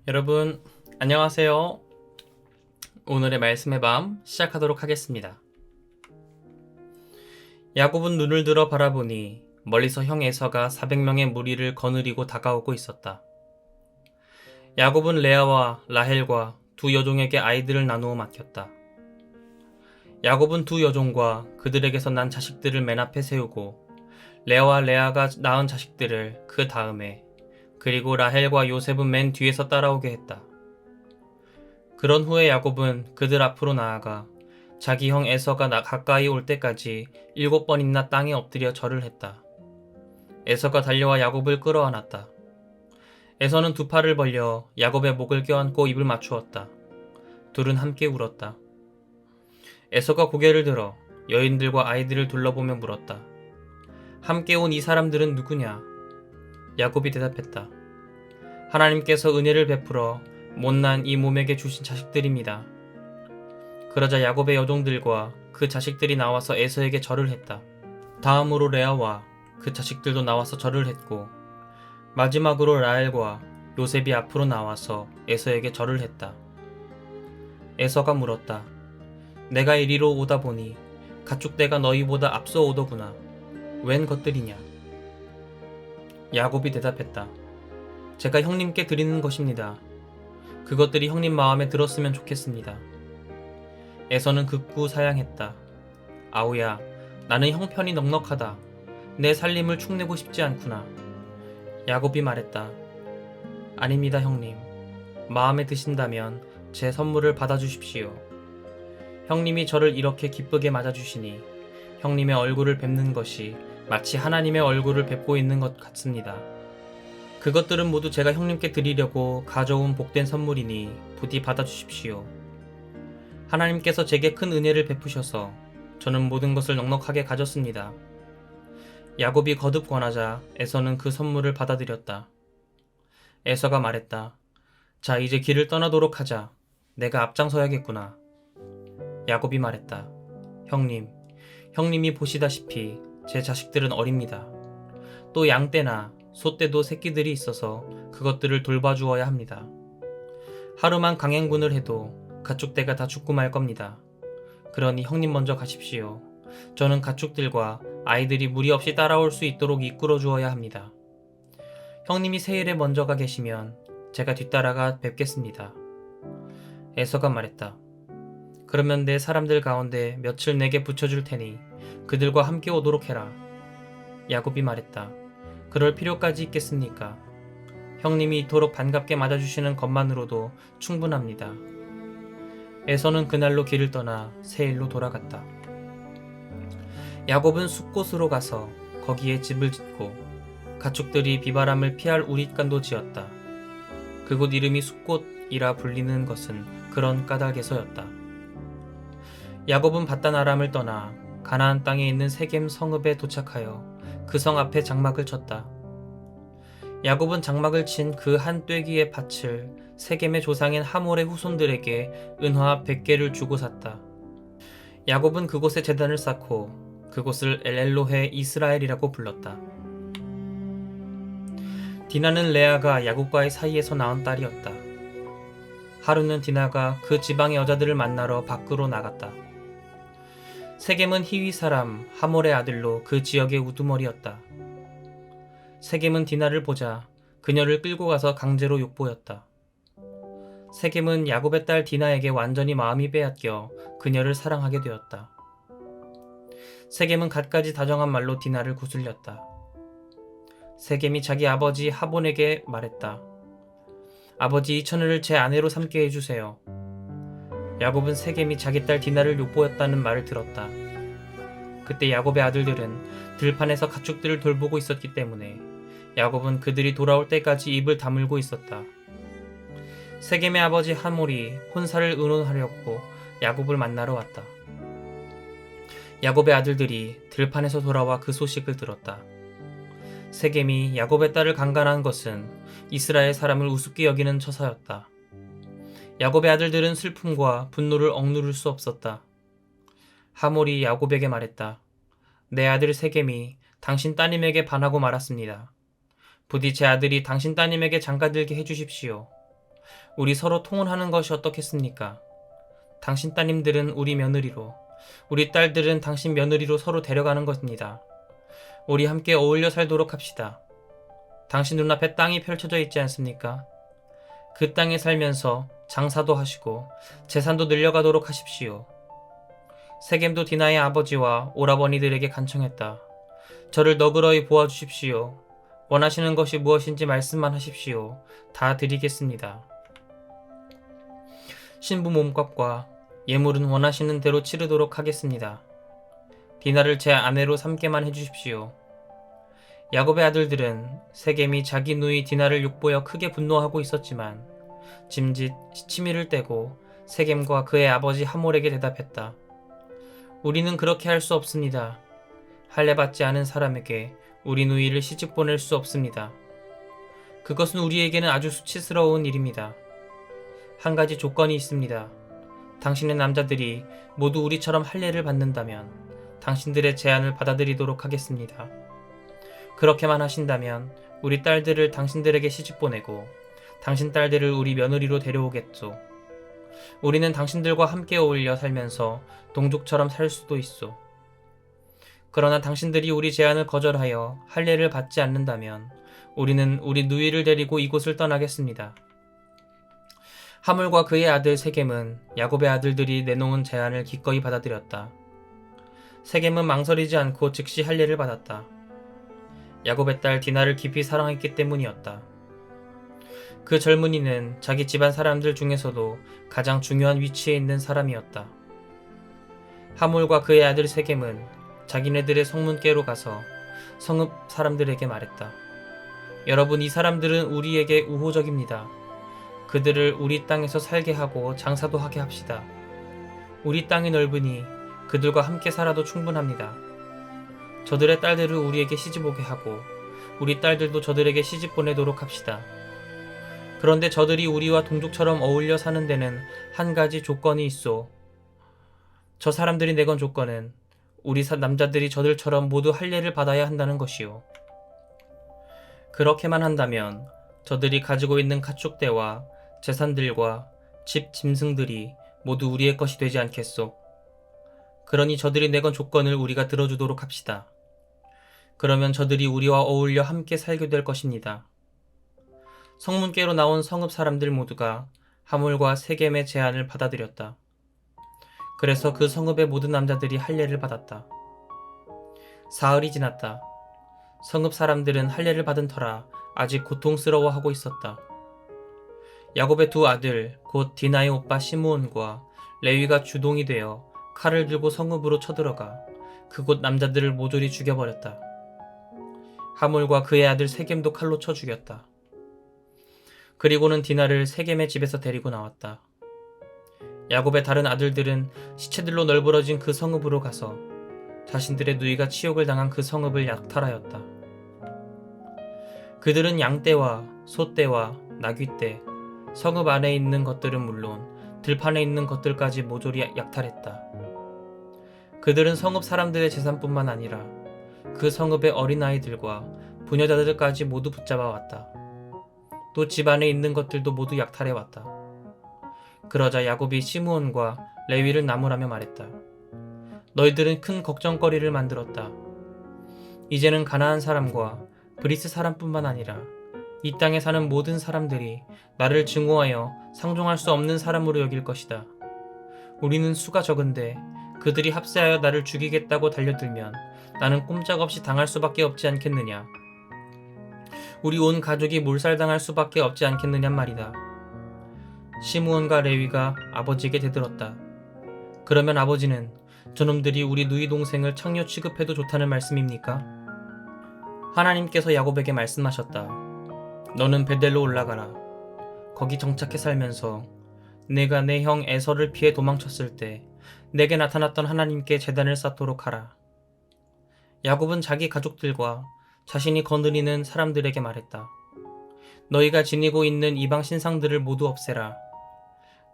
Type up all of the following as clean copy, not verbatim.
여러분, 안녕하세요. 오늘의 말씀의 밤 시작하도록 하겠습니다. 야곱은 눈을 들어 바라보니 멀리서 형 에서가 400명의 무리를 거느리고 다가오고 있었다. 야곱은 레아와 라헬과 두 여종에게 아이들을 나누어 맡겼다. 야곱은 두 여종과 그들에게서 난 자식들을 맨 앞에 세우고 레아와 레아가 낳은 자식들을 그 다음에, 그리고 라헬과 요셉은 맨 뒤에서 따라오게 했다. 그런 후에 야곱은 그들 앞으로 나아가 자기 형 에서가 가까이 올 때까지 7번이나 땅에 엎드려 절을 했다. 에서가 달려와 야곱을 끌어안았다. 에서는 두 팔을 벌려 야곱의 목을 껴안고 입을 맞추었다. 둘은 함께 울었다. 에서가 고개를 들어 여인들과 아이들을 둘러보며 물었다. 함께 온 이 사람들은 누구냐? 야곱이 대답했다. 하나님께서 은혜를 베풀어 못난 이 몸에게 주신 자식들입니다. 그러자 야곱의 여종들과 그 자식들이 나와서 에서에게 절을 했다. 다음으로 레아와 그 자식들도 나와서 절을 했고, 마지막으로 라헬과 요셉이 앞으로 나와서 에서에게 절을 했다. 에서가 물었다. 내가 이리로 오다 보니 가축대가 너희보다 앞서 오더구나. 웬 것들이냐? 야곱이 대답했다. 제가 형님께 드리는 것입니다. 그것들이 형님 마음에 들었으면 좋겠습니다. 에서는 극구 사양했다. 아우야, 나는 형편이 넉넉하다. 내 살림을 축내고 싶지 않구나. 야곱이 말했다. 아닙니다, 형님. 마음에 드신다면 제 선물을 받아주십시오. 형님이 저를 이렇게 기쁘게 맞아주시니 형님의 얼굴을 뵙는 것이 마치 하나님의 얼굴을 뵙고 있는 것 같습니다. 그것들은 모두 제가 형님께 드리려고 가져온 복된 선물이니 부디 받아주십시오. 하나님께서 제게 큰 은혜를 베푸셔서 저는 모든 것을 넉넉하게 가졌습니다. 야곱이 거듭 권하자 에서는 그 선물을 받아들였다. 에서가 말했다. 자, 이제 길을 떠나도록 하자. 내가 앞장서야겠구나. 야곱이 말했다. 형님이 보시다시피 제 자식들은 어립니다. 또 양떼나 소떼도 새끼들이 있어서 그것들을 돌봐주어야 합니다. 하루만 강행군을 해도 가축대가 다 죽고 말 겁니다. 그러니 형님 먼저 가십시오. 저는 가축들과 아이들이 무리 없이 따라올 수 있도록 이끌어 주어야 합니다. 형님이 세일에 먼저 가 계시면 제가 뒤따라가 뵙겠습니다. 에서가 말했다. 그러면 내 사람들 가운데 며칠 내게 붙여줄 테니 그들과 함께 오도록 해라. 야곱이 말했다. 그럴 필요까지 있겠습니까? 형님이 이토록 반갑게 맞아주시는 것만으로도 충분합니다. 에서는 그날로 길을 떠나 세일로 돌아갔다. 야곱은 숫곳으로 가서 거기에 집을 짓고 가축들이 비바람을 피할 우릿간도 지었다. 그곳 이름이 숫곳이라 불리는 것은 그런 까닭에서였다. 야곱은 밧단 아람을 떠나 가나안 땅에 있는 세겜 성읍에 도착하여 그 성 앞에 장막을 쳤다. 야곱은 장막을 친 그 한 떼기의 밭을 세겜의 조상인 하몰의 후손들에게 은화 100개를 주고 샀다. 야곱은 그곳에 제단을 쌓고 그곳을 엘엘로헤 이스라엘이라고 불렀다. 디나는 레아가 야곱과의 사이에서 낳은 딸이었다. 하루는 디나가 그 지방의 여자들을 만나러 밖으로 나갔다. 세겜은 히위 사람 하몰의 아들로 그 지역의 우두머리였다. 세겜은 디나를 보자 그녀를 끌고 가서 강제로 욕보였다. 세겜은 야곱의 딸 디나에게 완전히 마음이 빼앗겨 그녀를 사랑하게 되었다. 세겜은 갖가지 다정한 말로 디나를 구슬렸다. 세겜이 자기 아버지 하본에게 말했다. 아버지, 이 처녀를 제 아내로 삼게 해주세요. 야곱은 세겜이 자기 딸 디나를 욕보였다는 말을 들었다. 그때 야곱의 아들들은 들판에서 가축들을 돌보고 있었기 때문에 야곱은 그들이 돌아올 때까지 입을 다물고 있었다. 세겜의 아버지 하몰이 혼사를 의논하려고 야곱을 만나러 왔다. 야곱의 아들들이 들판에서 돌아와 그 소식을 들었다. 세겜이 야곱의 딸을 강간한 것은 이스라엘 사람을 우습게 여기는 처사였다. 야곱의 아들들은 슬픔과 분노를 억누를 수 없었다. 하몰이 야곱에게 말했다. 내 아들 세겜이 당신 따님에게 반하고 말았습니다. 부디 제 아들이 당신 따님에게 장가들게 해주십시오. 우리 서로 통혼하는 것이 어떻겠습니까? 당신 따님들은 우리 며느리로, 우리 딸들은 당신 며느리로 서로 데려가는 것입니다. 우리 함께 어울려 살도록 합시다. 당신 눈앞에 땅이 펼쳐져 있지 않습니까? 그 땅에 살면서 장사도 하시고 재산도 늘려가도록 하십시오. 세겜도 디나의 아버지와 오라버니들에게 간청했다. 저를 너그러이 보아주십시오. 원하시는 것이 무엇인지 말씀만 하십시오. 다 드리겠습니다. 신부 몸값과 예물은 원하시는 대로 치르도록 하겠습니다. 디나를 제 아내로 삼게만 해주십시오. 야곱의 아들들은 세겜이 자기 누이 디나를 욕보여 크게 분노하고 있었지만 짐짓 시치미를 떼고 세겜과 그의 아버지 하몰에게 대답했다. 우리는 그렇게 할 수 없습니다. 할례받지 않은 사람에게 우리 누이를 시집 보낼 수 없습니다. 그것은 우리에게는 아주 수치스러운 일입니다. 한 가지 조건이 있습니다. 당신의 남자들이 모두 우리처럼 할례를 받는다면 당신들의 제안을 받아들이도록 하겠습니다. 그렇게만 하신다면 우리 딸들을 당신들에게 시집 보내고 당신 딸들을 우리 며느리로 데려오겠소. 우리는 당신들과 함께 어울려 살면서 동족처럼 살 수도 있소. 그러나 당신들이 우리 제안을 거절하여 할례를 받지 않는다면 우리는 우리 누이를 데리고 이곳을 떠나겠습니다. 하물과 그의 아들 세겜은 야곱의 아들들이 내놓은 제안을 기꺼이 받아들였다. 세겜은 망설이지 않고 즉시 할례를 받았다. 야곱의 딸 디나를 깊이 사랑했기 때문이었다. 그 젊은이는 자기 집안 사람들 중에서도 가장 중요한 위치에 있는 사람이었다. 하몰과 그의 아들 세겜은 자기네들의 성문께로 가서 성읍 사람들에게 말했다. 여러분, 이 사람들은 우리에게 우호적입니다. 그들을 우리 땅에서 살게 하고 장사도 하게 합시다. 우리 땅이 넓으니 그들과 함께 살아도 충분합니다. 저들의 딸들을 우리에게 시집 오게 하고 우리 딸들도 저들에게 시집 보내도록 합시다. 그런데 저들이 우리와 동족처럼 어울려 사는 데는 한 가지 조건이 있어. 저 사람들이 내건 조건은 우리 남자들이 저들처럼 모두 할례를 받아야 한다는 것이요. 그렇게만 한다면 저들이 가지고 있는 가축대와 재산들과 집 짐승들이 모두 우리의 것이 되지 않겠소. 그러니 저들이 내건 조건을 우리가 들어주도록 합시다. 그러면 저들이 우리와 어울려 함께 살게 될 것입니다. 성문께로 나온 성읍 사람들 모두가 하몰과 세겜의 제안을 받아들였다. 그래서 그 성읍의 모든 남자들이 할례를 받았다. 사흘이 지났다. 성읍 사람들은 할례를 받은 터라 아직 고통스러워하고 있었다. 야곱의 두 아들 곧 디나의 오빠 시므온과 레위가 주동이 되어 칼을 들고 성읍으로 쳐들어가 그곳 남자들을 모조리 죽여버렸다. 하몰과 그의 아들 세겜도 칼로 쳐 죽였다. 그리고는 디나를 세겜의 집에서 데리고 나왔다. 야곱의 다른 아들들은 시체들로 널브러진 그 성읍으로 가서 자신들의 누이가 치욕을 당한 그 성읍을 약탈하였다. 그들은 양떼와 소떼와 나귀떼, 성읍 안에 있는 것들은 물론 들판에 있는 것들까지 모조리 약탈했다. 그들은 성읍 사람들의 재산뿐만 아니라 그 성읍의 어린아이들과 부녀자들까지 모두 붙잡아 왔다. 또 집 안에 있는 것들도 모두 약탈해 왔다. 그러자 야곱이 시므온과 레위를 나무라며 말했다. 너희들은 큰 걱정거리를 만들었다. 이제는 가나안 사람과 브리스 사람뿐만 아니라 이 땅에 사는 모든 사람들이 나를 증오하여 상종할 수 없는 사람으로 여길 것이다. 우리는 수가 적은데 그들이 합세하여 나를 죽이겠다고 달려들면 나는 꼼짝없이 당할 수밖에 없지 않겠느냐. 우리 온 가족이 몰살당할 수밖에 없지 않겠느냔 말이다. 시므온과 레위가 아버지에게 대들었다. 그러면 아버지는 저놈들이 우리 누이 동생을 창녀 취급해도 좋다는 말씀입니까? 하나님께서 야곱에게 말씀하셨다. 너는 베델로 올라가라. 거기 정착해 살면서 내가 내 형 에서를 피해 도망쳤을 때 내게 나타났던 하나님께 제단을 쌓도록 하라. 야곱은 자기 가족들과 자신이 거느리는 사람들에게 말했다. 너희가 지니고 있는 이방 신상들을 모두 없애라.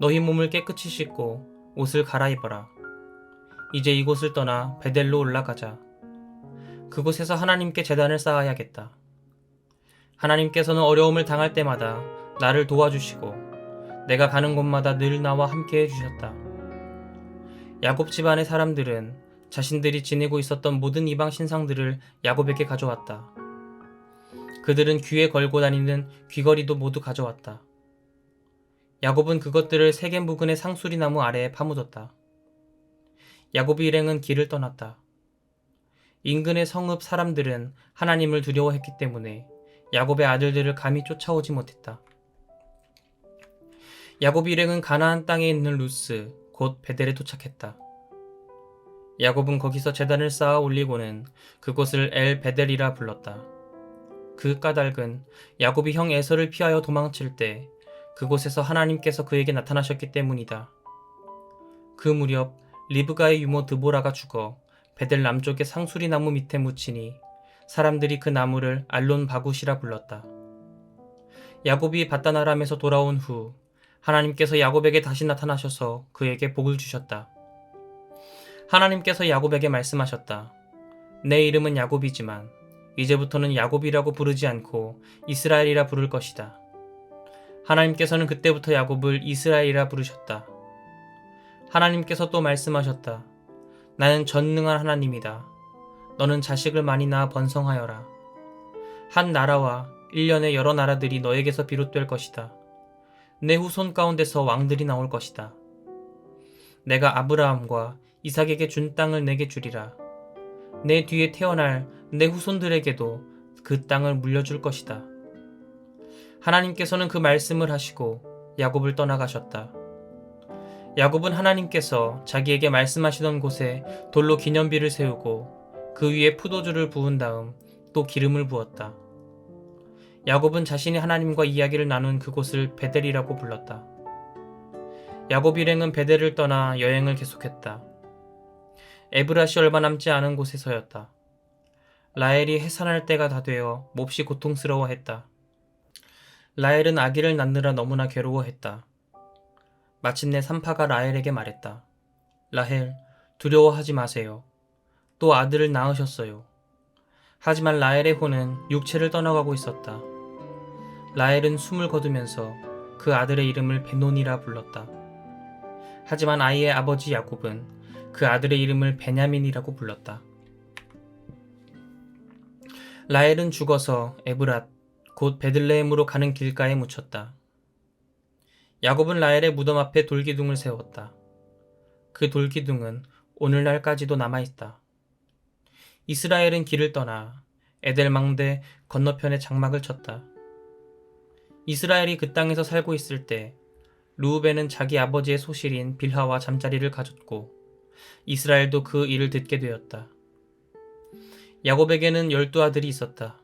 너희 몸을 깨끗이 씻고 옷을 갈아입어라. 이제 이곳을 떠나 베델로 올라가자. 그곳에서 하나님께 제단을 쌓아야겠다. 하나님께서는 어려움을 당할 때마다 나를 도와주시고 내가 가는 곳마다 늘 나와 함께 해주셨다. 야곱 집안의 사람들은 자신들이 지니고 있었던 모든 이방 신상들을 야곱에게 가져왔다. 그들은 귀에 걸고 다니는 귀걸이도 모두 가져왔다. 야곱은 그것들을 세겜 부근의 상수리나무 아래에 파묻었다. 야곱의 일행은 길을 떠났다. 인근의 성읍 사람들은 하나님을 두려워했기 때문에 야곱의 아들들을 감히 쫓아오지 못했다. 야곱의 일행은 가나안 땅에 있는 루스 곧 베델에 도착했다. 야곱은 거기서 제단을 쌓아 올리고는 그곳을 엘 베델이라 불렀다. 그 까닭은 야곱이 형 에서를 피하여 도망칠 때 그곳에서 하나님께서 그에게 나타나셨기 때문이다. 그 무렵 리브가의 유모 드보라가 죽어 베델 남쪽의 상수리 나무 밑에 묻히니 사람들이 그 나무를 알론 바굿이라 불렀다. 야곱이 바단 아람에서 돌아온 후 하나님께서 야곱에게 다시 나타나셔서 그에게 복을 주셨다. 하나님께서 야곱에게 말씀하셨다. 내 이름은 야곱이지만 이제부터는 야곱이라고 부르지 않고 이스라엘이라 부를 것이다. 하나님께서는 그때부터 야곱을 이스라엘이라 부르셨다. 하나님께서 또 말씀하셨다. 나는 전능한 하나님이다. 너는 자식을 많이 낳아 번성하여라. 한 나라와 일련의 여러 나라들이 너에게서 비롯될 것이다. 내 후손 가운데서 왕들이 나올 것이다. 내가 아브라함과 이삭에게 준 땅을 내게 주리라. 내 뒤에 태어날 내 후손들에게도 그 땅을 물려줄 것이다. 하나님께서는 그 말씀을 하시고 야곱을 떠나가셨다. 야곱은 하나님께서 자기에게 말씀하시던 곳에 돌로 기념비를 세우고 그 위에 포도주를 부은 다음 또 기름을 부었다. 야곱은 자신이 하나님과 이야기를 나눈 그곳을 베델이라고 불렀다. 야곱 일행은 베델을 떠나 여행을 계속했다. 에브랏이 얼마 남지 않은 곳에서였다. 라헬이 해산할 때가 다 되어 몹시 고통스러워했다. 라헬은 아기를 낳느라 너무나 괴로워했다. 마침내 산파가 라헬에게 말했다. 라헬, 두려워하지 마세요. 또 아들을 낳으셨어요. 하지만 라헬의 혼은 육체를 떠나가고 있었다. 라헬은 숨을 거두면서 그 아들의 이름을 베논이라 불렀다. 하지만 아이의 아버지 야곱은 그 아들의 이름을 베냐민이라고 불렀다. 라헬은 죽어서 에브랏, 곧 베들레헴으로 가는 길가에 묻혔다. 야곱은 라헬의 무덤 앞에 돌기둥을 세웠다. 그 돌기둥은 오늘날까지도 남아있다. 이스라엘은 길을 떠나 에델망대 건너편에 장막을 쳤다. 이스라엘이 그 땅에서 살고 있을 때 르우벤은 자기 아버지의 소실인 빌하와 잠자리를 가졌고 이스라엘도 그 일을 듣게 되었다. 야곱에게는 12아들이 있었다.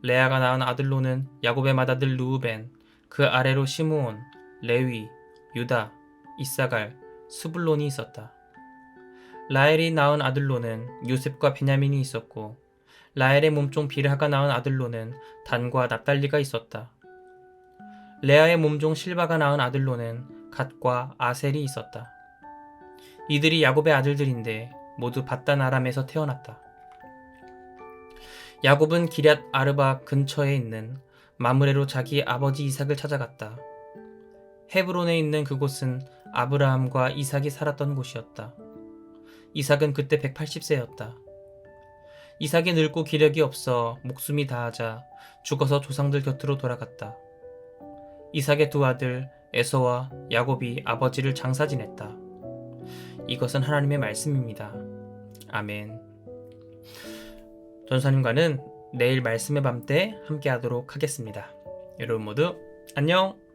레아가 낳은 아들로는 야곱의 맏아들 르우벤, 그 아래로 시므온, 레위, 유다, 이사갈, 스불론이 있었다. 라헬이 낳은 아들로는 요셉과 베냐민이 있었고 라헬의 몸종 빌하가 낳은 아들로는 단과 납달리가 있었다. 레아의 몸종 실바가 낳은 아들로는 갓과 아셀이 있었다. 이들이 야곱의 아들들인데 모두 바단 아람에서 태어났다. 야곱은 기럇 아르바 근처에 있는 마므레로 자기 아버지 이삭을 찾아갔다. 헤브론에 있는 그곳은 아브라함과 이삭이 살았던 곳이었다. 이삭은 그때 180세였다. 이삭이 늙고 기력이 없어 목숨이 다하자 죽어서 조상들 곁으로 돌아갔다. 이삭의 두 아들 에서와 야곱이 아버지를 장사 지냈다. 이것은 하나님의 말씀입니다. 아멘. 전사님과는 내일 말씀의 밤 때 함께 하도록 하겠습니다. 여러분 모두 안녕!